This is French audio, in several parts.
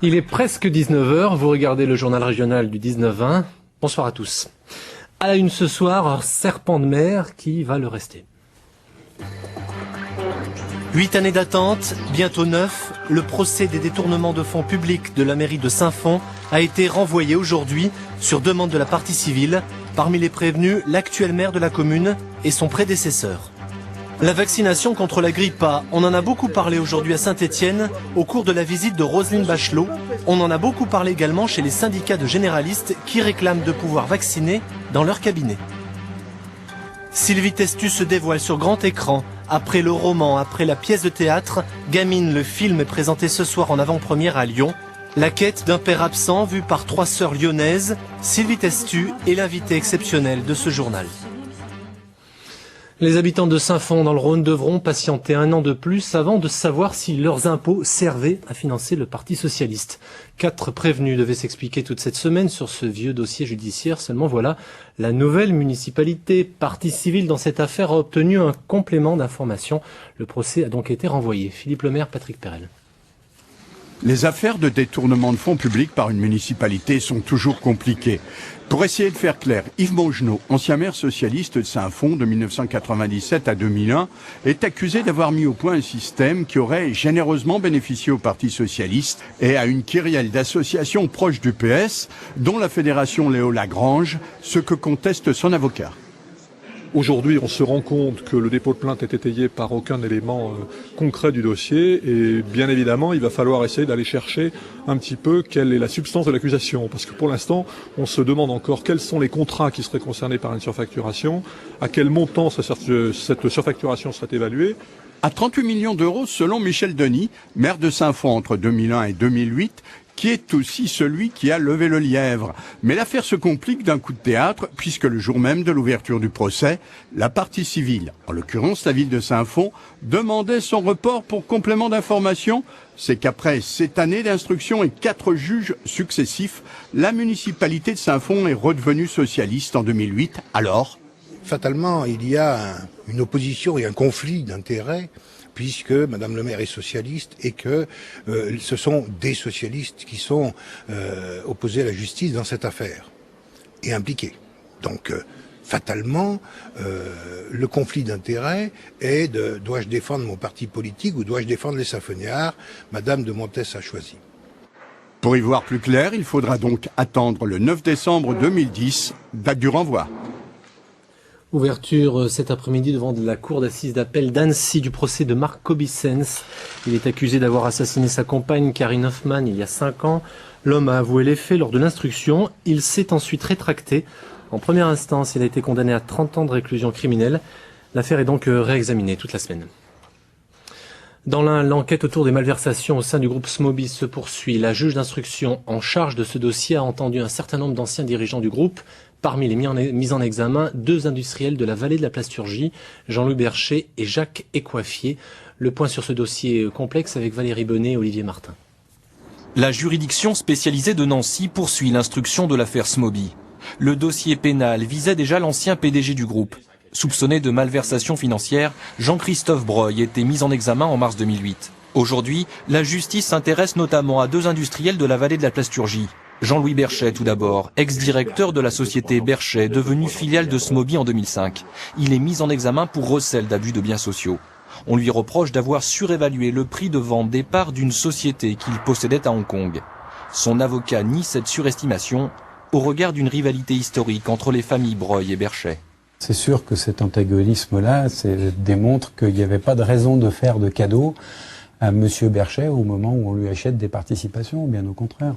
Il est presque 19h, vous regardez le journal régional du 19-20. Bonsoir à tous. À la une ce soir, un serpent de mer qui va le rester. 8 années d'attente, bientôt 9, le procès des détournements de fonds publics de la mairie de Saint-Fond a été renvoyé aujourd'hui sur demande de la partie civile. Parmi les prévenus, l'actuel maire de la commune et son prédécesseur. La vaccination contre la grippe A, on en a beaucoup parlé aujourd'hui à Saint-Étienne au cours de la visite de Roselyne Bachelot. On en a beaucoup parlé également chez les syndicats de généralistes qui réclament de pouvoir vacciner dans leur cabinet. Sylvie Testu se dévoile sur grand écran. Après le roman, après la pièce de théâtre, Gamine, le film est présenté ce soir en avant-première à Lyon. La quête d'un père absent vu par 3 sœurs lyonnaises, Sylvie Testu est l'invitée exceptionnelle de ce journal. Les habitants de Saint-Fond dans le Rhône devront patienter 1 an de plus avant de savoir si leurs impôts servaient à financer le Parti socialiste. 4 prévenus devaient s'expliquer toute cette semaine sur ce vieux dossier judiciaire. Seulement voilà, la nouvelle municipalité, partie civile dans cette affaire, a obtenu un complément d'information. Le procès a donc été renvoyé. Philippe Lemaire, Patrick Perel. Les affaires de détournement de fonds publics par une municipalité sont toujours compliquées. Pour essayer de faire clair, Yves Bongenot, ancien maire socialiste de Saint-Fond de 1997 à 2001, est accusé d'avoir mis au point un système qui aurait généreusement bénéficié au Parti socialiste et à une kyrielle d'associations proches du PS, dont la fédération Léo Lagrange, ce que conteste son avocat. Aujourd'hui, on se rend compte que le dépôt de plainte est étayé par aucun élément concret du dossier et bien évidemment, il va falloir essayer d'aller chercher un petit peu quelle est la substance de l'accusation parce que pour l'instant, on se demande encore quels sont les contrats qui seraient concernés par une surfacturation, à quel montant cette surfacturation serait évaluée. À 38 millions d'euros selon Michel Denis, maire de Saint-Fond entre 2001 et 2008, qui est aussi celui qui a levé le lièvre. Mais l'affaire se complique d'un coup de théâtre, puisque le jour même de l'ouverture du procès, la partie civile, en l'occurrence la ville de Saint-Fond, demandait son report pour complément d'information. C'est qu'après 7 années d'instruction et 4 juges successifs, la municipalité de Saint-Fond est redevenue socialiste en 2008. Alors, fatalement, il y a une opposition et un conflit d'intérêts puisque Madame le maire est socialiste et que ce sont des socialistes qui sont opposés à la justice dans cette affaire et impliqués. Donc, fatalement, le conflit d'intérêts est de dois-je défendre mon parti politique ou dois-je défendre les Saint-Fonniards? Madame de Montes a choisi. Pour y voir plus clair, il faudra donc attendre le 9 décembre 2010, date du renvoi. Ouverture cet après-midi devant la cour d'assises d'appel d'Annecy du procès de Marc Kobissens. Il est accusé d'avoir assassiné sa compagne Karine Hoffmann il y a 5 ans. L'homme a avoué les faits lors de l'instruction. Il s'est ensuite rétracté. En première instance, il a été condamné à 30 ans de réclusion criminelle. L'affaire est donc réexaminée toute la semaine. Dans l'Ain, l'enquête autour des malversations au sein du groupe Smoby se poursuit. La juge d'instruction en charge de ce dossier a entendu un certain nombre d'anciens dirigeants du groupe. Parmi les mis en examen, 2 industriels de la vallée de la Plasturgie, Jean-Louis Berchet et Jacques Écoiffier. Le point sur ce dossier complexe avec Valérie Bonnet et Olivier Martin. La juridiction spécialisée de Nancy poursuit l'instruction de l'affaire Smoby. Le dossier pénal visait déjà l'ancien PDG du groupe. Soupçonné de malversation financière, Jean-Christophe Breuil était mis en examen en mars 2008. Aujourd'hui, la justice s'intéresse notamment à 2 industriels de la vallée de la Plasturgie. Jean-Louis Berchet tout d'abord, ex-directeur de la société Berchet, devenue filiale de Smoby en 2005. Il est mis en examen pour recel d'abus de biens sociaux. On lui reproche d'avoir surévalué le prix de vente des parts d'une société qu'il possédait à Hong Kong. Son avocat nie cette surestimation au regard d'une rivalité historique entre les familles Breuil et Berchet. C'est sûr que cet antagonisme-là démontre qu'il n'y avait pas de raison de faire de cadeau à M. Berchet au moment où on lui achète des participations, bien au contraire.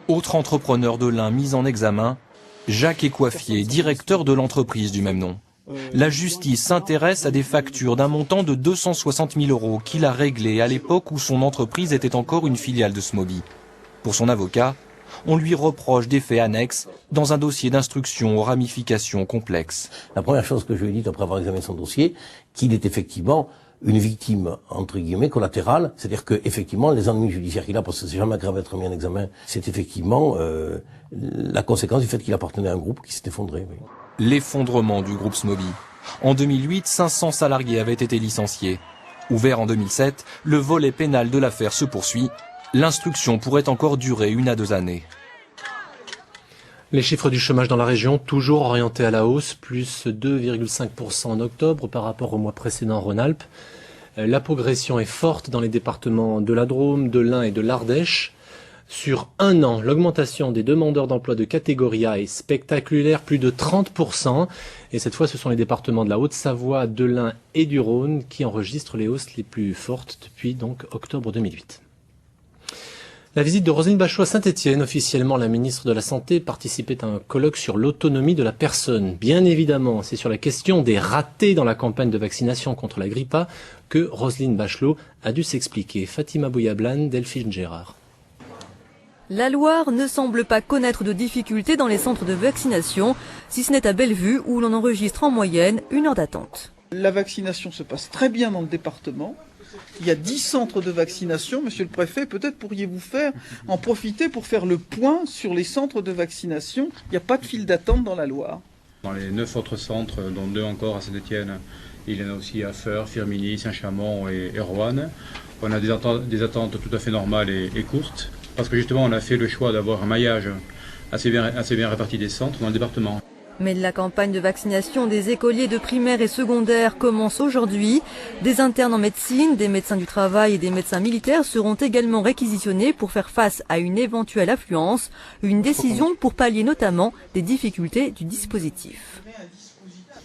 Autre entrepreneur de l'Ain mis en examen, Jacques Écoiffier, directeur de l'entreprise du même nom. La justice s'intéresse à des factures d'un montant de 260 000 € qu'il a réglées à l'époque où son entreprise était encore une filiale de Smoby. Pour son avocat, on lui reproche des faits annexes dans un dossier d'instruction aux ramifications complexes. La première chose que je lui ai dit après avoir examiné son dossier, qu'il est effectivement une victime, entre guillemets, collatérale, c'est-à-dire que effectivement les ennuis judiciaires qu'il a, parce que c'est jamais aggravé d'être mis en examen, c'est effectivement la conséquence du fait qu'il appartenait à un groupe qui s'est effondré. Oui. L'effondrement du groupe Smoby. En 2008, 500 salariés avaient été licenciés. Ouvert en 2007, le volet pénal de l'affaire se poursuit. L'instruction pourrait encore durer 1 à 2 années. Les chiffres du chômage dans la région, toujours orientés à la hausse, plus 2,5% en octobre par rapport au mois précédent en Rhône-Alpes. La progression est forte dans les départements de la Drôme, de l'Ain et de l'Ardèche. Sur un an, l'augmentation des demandeurs d'emploi de catégorie A est spectaculaire, plus de 30%. Et cette fois, ce sont les départements de la Haute-Savoie, de l'Ain et du Rhône qui enregistrent les hausses les plus fortes depuis donc octobre 2008. La visite de Roselyne Bachelot à Saint-Étienne, officiellement la ministre de la Santé, participait à un colloque sur l'autonomie de la personne. Bien évidemment, c'est sur la question des ratés dans la campagne de vaccination contre la grippe A que Roselyne Bachelot a dû s'expliquer. Fatima Bouyablan, Delphine Gérard. La Loire ne semble pas connaître de difficultés dans les centres de vaccination, si ce n'est à Bellevue où l'on enregistre en moyenne 1 heure d'attente. La vaccination se passe très bien dans le département. Il y a 10 centres de vaccination. Monsieur le préfet, peut-être pourriez-vous en profiter pour faire le point sur les centres de vaccination. Il n'y a pas de file d'attente dans la Loire. Dans les 9 autres centres, dont 2 encore à Saint-Étienne, il y en a aussi à Feurs, Firminy, Saint-Chamond et Roanne. On a des attentes tout à fait normales et courtes, parce que justement on a fait le choix d'avoir un maillage assez bien réparti des centres dans le département. Mais la campagne de vaccination des écoliers de primaire et secondaire commence aujourd'hui. Des internes en médecine, des médecins du travail et des médecins militaires seront également réquisitionnés pour faire face à une éventuelle affluence. Une décision pour pallier notamment des difficultés du dispositif.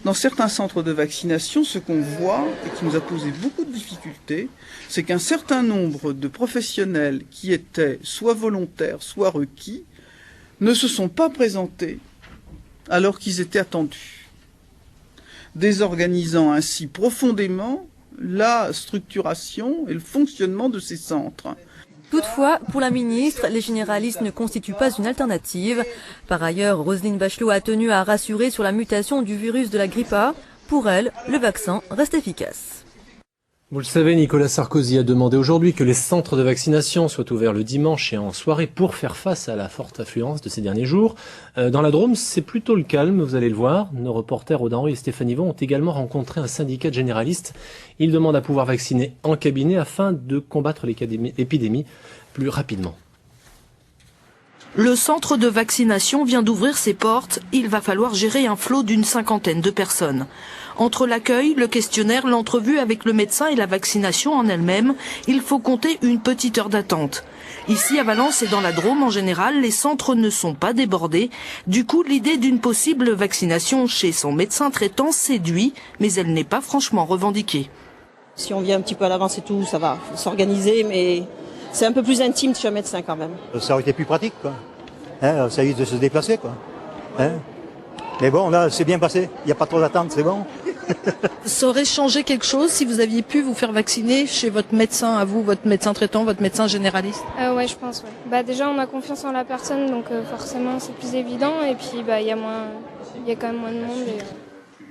Dans certains centres de vaccination, ce qu'on voit et qui nous a posé beaucoup de difficultés, c'est qu'un certain nombre de professionnels qui étaient soit volontaires, soit requis, ne se sont pas présentés alors qu'ils étaient attendus, désorganisant ainsi profondément la structuration et le fonctionnement de ces centres. Toutefois, pour la ministre, les généralistes ne constituent pas une alternative. Par ailleurs, Roselyne Bachelot a tenu à rassurer sur la mutation du virus de la grippe A. Pour elle, le vaccin reste efficace. Vous le savez, Nicolas Sarkozy a demandé aujourd'hui que les centres de vaccination soient ouverts le dimanche et en soirée pour faire face à la forte affluence de ces derniers jours. Dans la Drôme, c'est plutôt le calme, vous allez le voir. Nos reporters Aude Henry et Stéphane Yvon ont également rencontré un syndicat de généralistes. Ils demandent à pouvoir vacciner en cabinet afin de combattre l'épidémie plus rapidement. Le centre de vaccination vient d'ouvrir ses portes. Il va falloir gérer un flot d'une 50aine de personnes. Entre l'accueil, le questionnaire, l'entrevue avec le médecin et la vaccination en elle-même, il faut compter une petite heure d'attente. Ici, à Valence et dans la Drôme en général, les centres ne sont pas débordés. Du coup, l'idée d'une possible vaccination chez son médecin traitant séduit, mais elle n'est pas franchement revendiquée. Si on vient un petit peu à l'avance et tout, ça va s'organiser, mais c'est un peu plus intime chez un médecin quand même. Ça aurait été plus pratique, quoi. Ça évite de se déplacer, quoi. Mais bon, là, c'est bien passé. Il n'y a pas trop d'attente, c'est bon. Ça aurait changé quelque chose si vous aviez pu vous faire vacciner chez votre médecin à vous, votre médecin traitant, votre médecin généraliste? Ouais, je pense, ouais. Déjà, on a confiance en la personne, donc forcément, c'est plus évident. Et puis, il y a quand même moins de monde.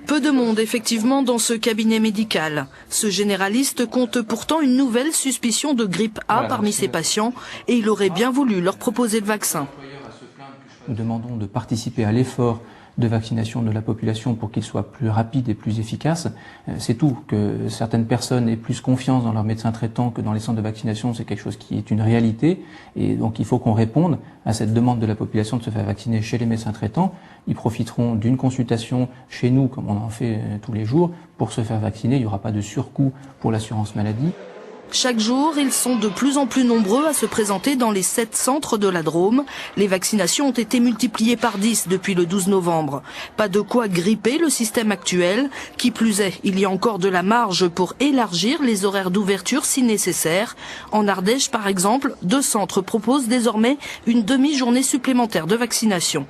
Peu de monde, effectivement, dans ce cabinet médical. Ce généraliste compte pourtant une nouvelle suspicion de grippe A parmi ses patients et il aurait bien voulu leur proposer le vaccin. Nous demandons de participer à l'effort de vaccination de la population pour qu'il soit plus rapide et plus efficace. C'est tout. Que certaines personnes aient plus confiance dans leur médecin traitant que dans les centres de vaccination, c'est quelque chose qui est une réalité. Et donc il faut qu'on réponde à cette demande de la population de se faire vacciner chez les médecins traitants. Ils profiteront d'une consultation chez nous, comme on en fait tous les jours, pour se faire vacciner. Il n'y aura pas de surcoût pour l'assurance maladie. Chaque jour, ils sont de plus en plus nombreux à se présenter dans les 7 centres de la Drôme. Les vaccinations ont été multipliées par 10 depuis le 12 novembre. Pas de quoi gripper le système actuel. Qui plus est, il y a encore de la marge pour élargir les horaires d'ouverture si nécessaire. En Ardèche, par exemple, 2 centres proposent désormais une demi-journée supplémentaire de vaccination.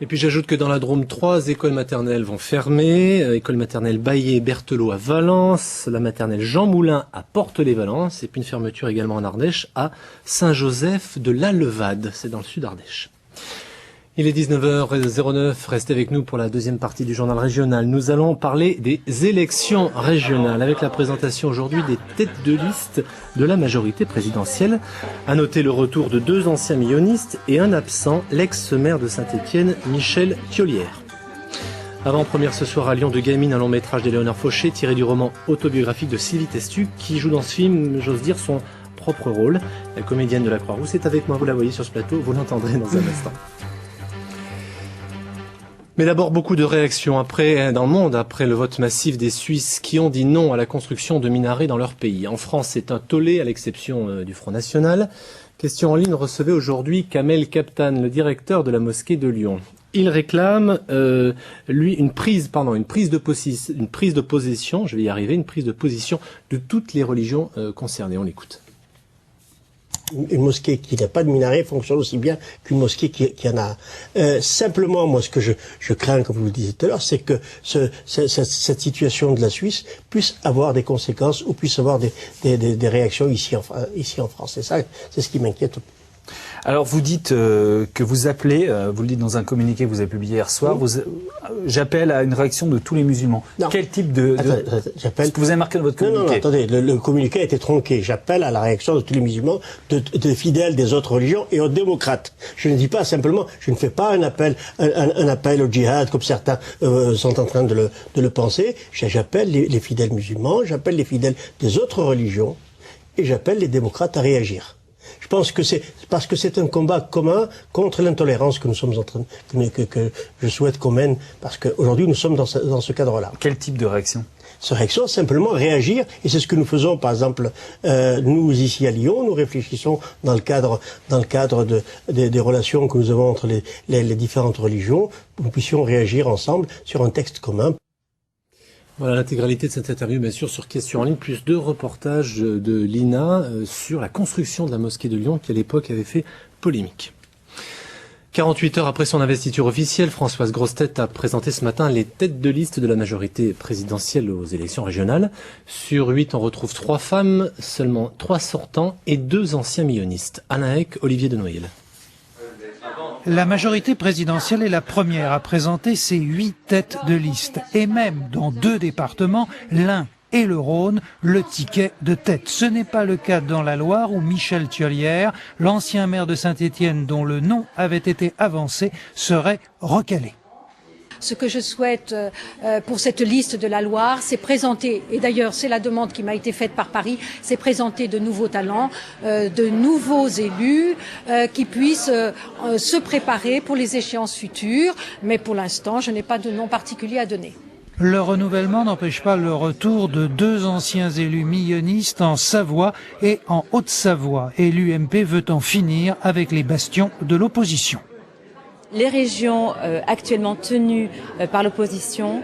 Et puis j'ajoute que dans la Drôme, 3 écoles maternelles vont fermer. École maternelle Baillet et Berthelot à Valence, la maternelle Jean Moulin à Portelet-Valence, et puis une fermeture également en Ardèche à Saint-Joseph de la Levade, c'est dans le sud Ardèche. Il est 19h09, restez avec nous pour la deuxième partie du journal régional. Nous allons parler des élections régionales avec la présentation aujourd'hui des têtes de liste de la majorité présidentielle. À noter le retour de 2 anciens millonistes et un absent, l'ex-maire de Saint-Étienne, Michel Thiollière. Avant-première ce soir à Lyon de Gamine, un long métrage d'Éléonore Fauché tiré du roman autobiographique de Sylvie Testu qui joue dans ce film, j'ose dire, son propre rôle. La comédienne de la Croix-Rousse est avec moi, vous la voyez sur ce plateau, vous l'entendrez dans un instant. Mais d'abord, beaucoup de réactions dans le monde après le vote massif des Suisses qui ont dit non à la construction de minarets dans leur pays. En France, c'est un tollé, à l'exception du Front National. Question en ligne recevait aujourd'hui Kamel Kaptan, le directeur de la mosquée de Lyon. Il réclame, lui, une prise de position, je vais y arriver, une prise de position de toutes les religions concernées. On l'écoute. Une mosquée qui n'a pas de minaret fonctionne aussi bien qu'une mosquée qui en a. Simplement, moi, ce que je crains, comme vous le disiez tout à l'heure, c'est que cette situation de la Suisse puisse avoir des conséquences ou puisse avoir des réactions ici en France. Et ça, c'est ce qui m'inquiète. Alors vous dites que vous appelez, vous le dites dans un communiqué que vous avez publié hier soir, j'appelle à une réaction de tous les musulmans. Non. Quel type de... J'appelle... Ce que vous avez marqué dans votre communiqué. Non, attendez, le communiqué a été tronqué. J'appelle à la réaction de tous les musulmans, de fidèles des autres religions et aux démocrates. Je ne dis pas simplement, je ne fais pas un appel au djihad comme certains sont en train de le penser. J'appelle les fidèles musulmans, j'appelle les fidèles des autres religions et j'appelle les démocrates à réagir. Je pense que c'est parce que c'est un combat commun contre l'intolérance que nous sommes en train que je souhaite qu'on mène, parce qu'aujourd'hui nous sommes dans ce cadre-là. Quel type de réaction? Cette réaction, simplement réagir, et c'est ce que nous faisons, par exemple, nous ici à Lyon, nous réfléchissons dans le cadre des relations que nous avons entre les différentes religions, nous puissions réagir ensemble sur un texte commun. Voilà l'intégralité de cette interview, bien sûr, sur Question en ligne, plus 2 reportages de Lina sur la construction de la mosquée de Lyon qui, à l'époque, avait fait polémique. 48 heures après son investiture officielle, Françoise Grossetête a présenté ce matin les têtes de liste de la majorité présidentielle aux élections régionales. Sur 8, on retrouve 3 femmes, seulement 3 sortants et 2 anciens millonistes. Alain Heck, Olivier Denoël. La majorité présidentielle est la première à présenter ses 8 têtes de liste. Et même dans 2 départements, l'Ain et le Rhône, le ticket de tête. Ce n'est pas le cas dans la Loire où Michel Thiollière, l'ancien maire de Saint-Étienne dont le nom avait été avancé, serait recalé. Ce que je souhaite pour cette liste de la Loire, c'est présenter, et d'ailleurs c'est la demande qui m'a été faite par Paris, c'est présenter de nouveaux talents, de nouveaux élus qui puissent se préparer pour les échéances futures. Mais pour l'instant, je n'ai pas de nom particulier à donner. Le renouvellement n'empêche pas le retour de 2 anciens élus millonistes en Savoie et en Haute-Savoie. Et l'UMP veut en finir avec les bastions de l'opposition. Les régions actuellement tenues par l'opposition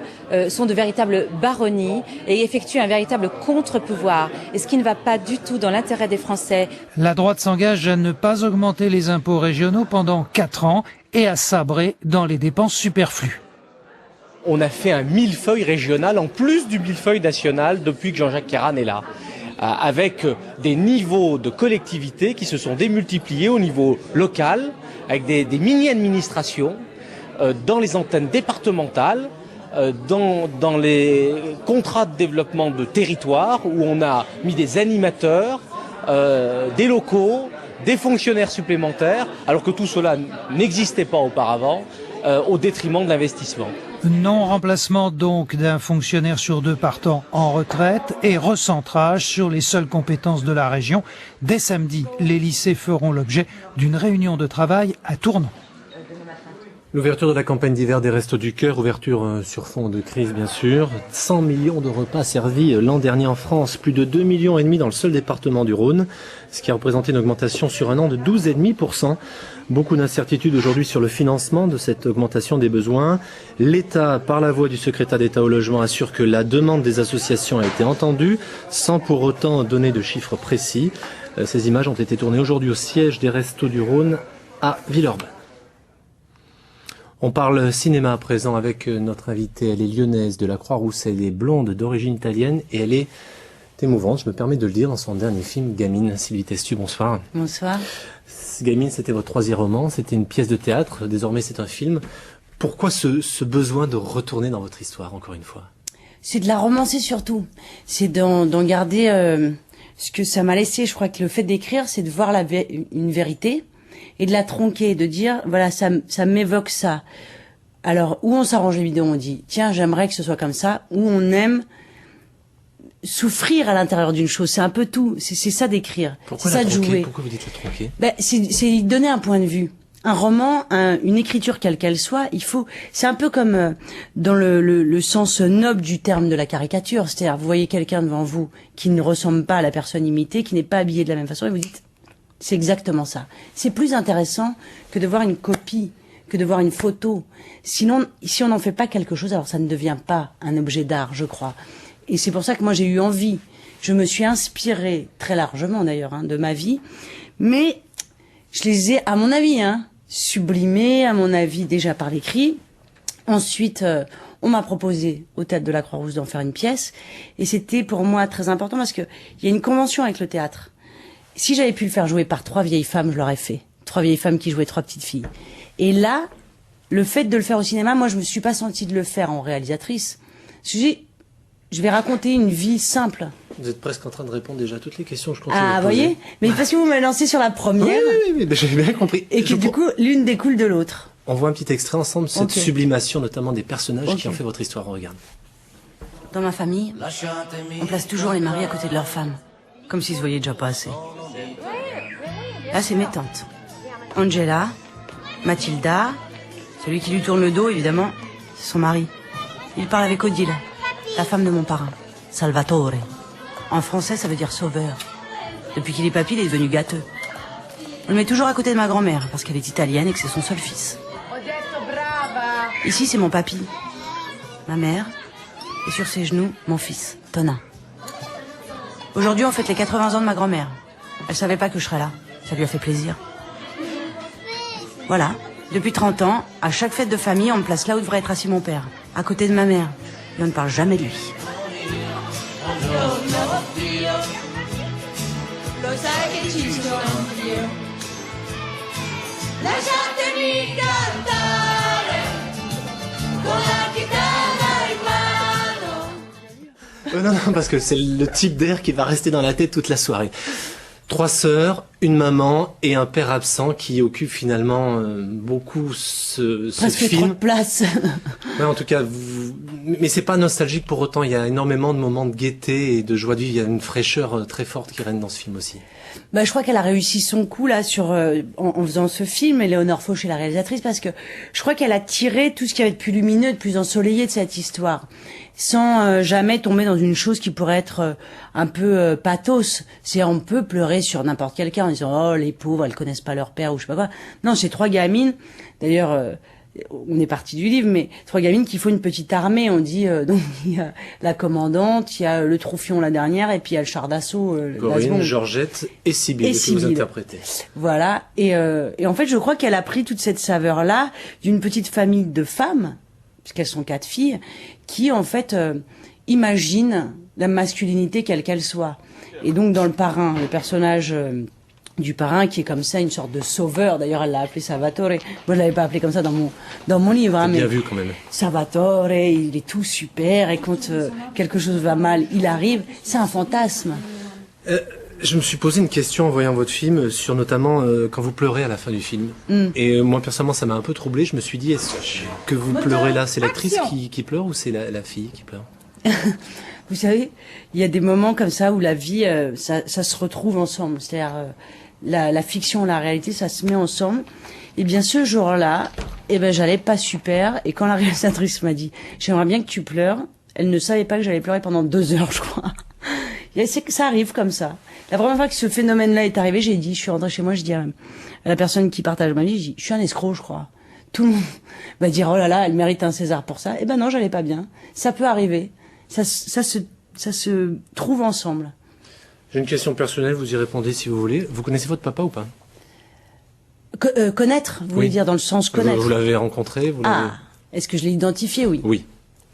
sont de véritables baronnies et effectuent un véritable contre-pouvoir, et ce qui ne va pas du tout dans l'intérêt des Français. La droite s'engage à ne pas augmenter les impôts régionaux pendant 4 ans et à sabrer dans les dépenses superflues. On a fait un millefeuille régional en plus du millefeuille national depuis que Jean-Jacques Kéran est là, avec des niveaux de collectivités qui se sont démultipliés au niveau local, avec des mini-administrations, dans les antennes départementales, dans les contrats de développement de territoire, où on a mis des animateurs, des locaux, des fonctionnaires supplémentaires, alors que tout cela n'existait pas auparavant, au détriment de l'investissement. Non-remplacement donc d'un fonctionnaire sur 2 partant en retraite et recentrage sur les seules compétences de la région. Dès samedi, les lycées feront l'objet d'une réunion de travail à Tournon. L'ouverture de la campagne d'hiver des Restos du Cœur, ouverture sur fond de crise bien sûr. 100 millions de repas servis l'an dernier en France, plus de 2,5 millions dans le seul département du Rhône, ce qui a représenté une augmentation sur un an de 12,5%. Beaucoup d'incertitudes aujourd'hui sur le financement de cette augmentation des besoins. L'État, par la voix du secrétaire d'État au logement, assure que la demande des associations a été entendue, sans pour autant donner de chiffres précis. Ces images ont été tournées aujourd'hui au siège des Restos du Rhône à Villeurbanne. On parle cinéma à présent avec notre invitée. Elle est lyonnaise de la Croix-Rousse, elle est blonde d'origine italienne et elle est émouvante, je me permets de le dire, dans son dernier film Gamine. Sylvie Testu, bonsoir. Bonsoir. Gamine, c'était votre 3e roman, c'était une pièce de théâtre, désormais c'est un film. Pourquoi ce besoin de retourner dans votre histoire, encore une fois? C'est de la romancer surtout, c'est d'en garder ce que ça m'a laissé. Je crois que le fait d'écrire, c'est de voir une vérité et de la tronquer, de dire, voilà, ça m'évoque ça. Alors, où on s'arrange évidemment, on dit, tiens, j'aimerais que ce soit comme ça, ou on aime souffrir à l'intérieur d'une chose. C'est un peu tout. C'est ça d'écrire. Pourquoi c'est ça de jouer. Pourquoi vous dites la tronquer? C'est donner un point de vue. Un roman, une écriture quelle qu'elle soit, c'est un peu comme dans le sens noble du terme de la caricature. C'est-à-dire, vous voyez quelqu'un devant vous qui ne ressemble pas à la personne imitée, qui n'est pas habillé de la même façon, et vous dites, c'est exactement ça. C'est plus intéressant que de voir une copie, que de voir une photo. Sinon, si on n'en fait pas quelque chose, alors ça ne devient pas un objet d'art, je crois. Et c'est pour ça que moi j'ai eu envie. Je me suis inspirée très largement d'ailleurs de ma vie, mais je les ai, à mon avis, sublimés, à mon avis, déjà par l'écrit. Ensuite, on m'a proposé au Théâtre de la Croix-Rousse d'en faire une pièce, et c'était pour moi très important parce que il y a une convention avec le théâtre. Si j'avais pu le faire jouer par 3 vieilles femmes, je l'aurais fait. 3 vieilles femmes qui jouaient 3 petites filles. Et là, le fait de le faire au cinéma, moi je me suis pas sentie de le faire en réalisatrice. Je vais raconter une vie simple. Vous êtes presque en train de répondre déjà à toutes les questions que je continue. Ah, vous voyez? Mais parce que vous m'avez lancé sur la première. Oui, j'ai bien compris. Et que du coup, l'une découle de l'autre. On voit un petit extrait ensemble, cette sublimation notamment des personnages qui ont fait votre histoire. On regarde. Dans ma famille, on place toujours les maris à côté de leurs femmes. Comme s'ils se voyaient déjà pas assez. Là, c'est mes tantes. Angela, Mathilda, celui qui lui tourne le dos, évidemment, c'est son mari. Il parle avec Odile, la femme de mon parrain, Salvatore. En français, ça veut dire sauveur. Depuis qu'il est papy, il est devenu gâteux. On le met toujours à côté de ma grand-mère, parce qu'elle est italienne et que c'est son seul fils. Ici, c'est mon papy, ma mère, et sur ses genoux, mon fils, Tonin. Aujourd'hui, on fête les 80 ans de ma grand-mère. Elle savait pas que je serais là. Ça lui a fait plaisir. Voilà. Depuis 30 ans, à chaque fête de famille, on me place là où devrait être assis mon père, à côté de ma mère. Et on ne parle jamais de lui. Non, parce que c'est le type d'air qui va rester dans la tête toute la soirée. 3 sœurs, une maman et un père absent qui occupe finalement beaucoup ce presque film. Trop de place. Ouais, en tout cas, mais c'est pas nostalgique pour autant. Il y a énormément de moments de gaieté et de joie de vivre. Il y a une fraîcheur très forte qui règne dans ce film aussi. Je crois qu'elle a réussi son coup là en faisant ce film, Éléonore Fauché, la réalisatrice, parce que je crois qu'elle a tiré tout ce qu'il y avait de plus lumineux, de plus ensoleillé de cette histoire, sans jamais tomber dans une chose qui pourrait être un peu pathos. C'est on peut pleurer sur n'importe quel cas en disant oh les pauvres, elles connaissent pas leur père ou je sais pas quoi. Non, c'est 3 gamines. D'ailleurs. On est parti du livre, mais 3 gamines qui font une petite armée. On dit donc il y a la commandante, il y a le Troufion la dernière, et puis il y a le char d'assaut. Corinne, Georgette et Sibylle que vous interprétez. Voilà. Et en fait, je crois qu'elle a pris toute cette saveur-là d'une petite famille de femmes, puisqu'elles sont 4 filles, qui en fait imaginent la masculinité quelle qu'elle soit. Et donc dans le parrain, le personnage du parrain qui est comme ça, une sorte de sauveur. D'ailleurs, elle l'a appelé Salvatore. Moi, je l'avais pas appelé comme ça dans mon livre. Bien vu quand même. Salvatore, il est tout super et quand quelque chose va mal, il arrive. C'est un fantasme. Je me suis posé une question en voyant votre film sur notamment quand vous pleurez à la fin du film. Et moi personnellement, ça m'a un peu troublé. Je me suis dit, est-ce que vous pleurez là, c'est l'actrice qui pleure ou c'est la fille qui pleure? Vous savez, il y a des moments comme ça où la vie, ça se retrouve ensemble. C'est-à-dire la fiction, la réalité, ça se met ensemble. Et bien ce jour-là, j'allais pas super. Et quand la réalisatrice m'a dit, j'aimerais bien que tu pleures, elle ne savait pas que j'allais pleurer pendant 2 heures, je crois. Ça arrive comme ça. La première fois que ce phénomène-là est arrivé, je suis rentrée chez moi, je dis à la personne qui partage ma vie, je suis un escroc, je crois. Tout le monde va dire, oh là là, elle mérite un César pour ça. Non, j'allais pas bien. Ça peut arriver. Ça se trouve ensemble. J'ai une question personnelle, vous y répondez si vous voulez. Vous connaissez votre papa ou pas? Connaître, vous voulez dire dans le sens connaître. Vous l'avez rencontré? Est-ce que je l'ai identifié? Oui. Oui,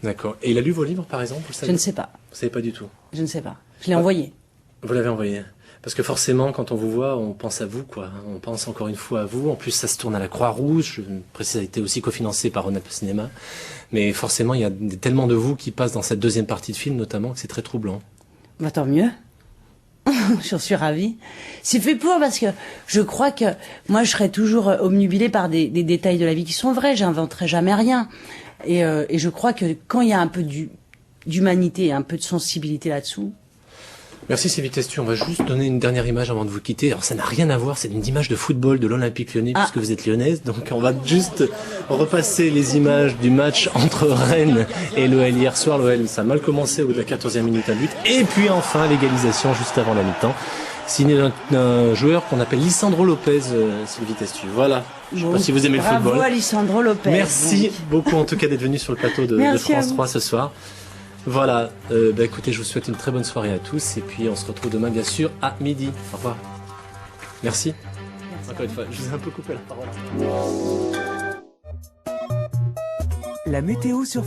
d'accord. Et il a lu vos livres, par exemple? Je ne sais pas. Vous savez pas du tout? Je ne sais pas. Je l'ai envoyé. Vous l'avez envoyé? Parce que forcément, quand on vous voit, on pense à vous, quoi. On pense encore une fois à vous. En plus, ça se tourne à la Croix-Rouge. Je précise, ça a été aussi cofinancé par Ronald Cinéma. Mais forcément, il y a tellement de vous qui passent dans cette deuxième partie de film, notamment, que c'est très troublant. Tant mieux. J'en suis ravie. C'est fait pour, parce que je crois que moi, je serais toujours obnubilée par des détails de la vie qui sont vrais. J'inventerai jamais rien. Et je crois que quand il y a un peu d'humanité et un peu de sensibilité là-dessous. Merci Sylvie Testu. On va juste donner une dernière image avant de vous quitter. Alors ça n'a rien à voir, c'est une image de football de l'Olympique Lyonnais puisque vous êtes lyonnaise. Donc on va juste repasser les images du match entre Rennes et l'OL hier soir. L'OL, ça a mal commencé au bout de la 14e minute à but. Et puis enfin l'égalisation juste avant la mi-temps. Signé d'un joueur qu'on appelle Lisandro Lopez, Sylvie Testu. Voilà. Je sais pas si vous aimez le football. Bravo à Lisandro Lopez. Merci beaucoup en tout cas d'être venu sur le plateau de France 3 ce soir. Voilà, écoutez, je vous souhaite une très bonne soirée à tous et puis on se retrouve demain bien sûr à midi. Au revoir. Merci. Encore une fois, je vous ai un peu coupé la parole. La météo sur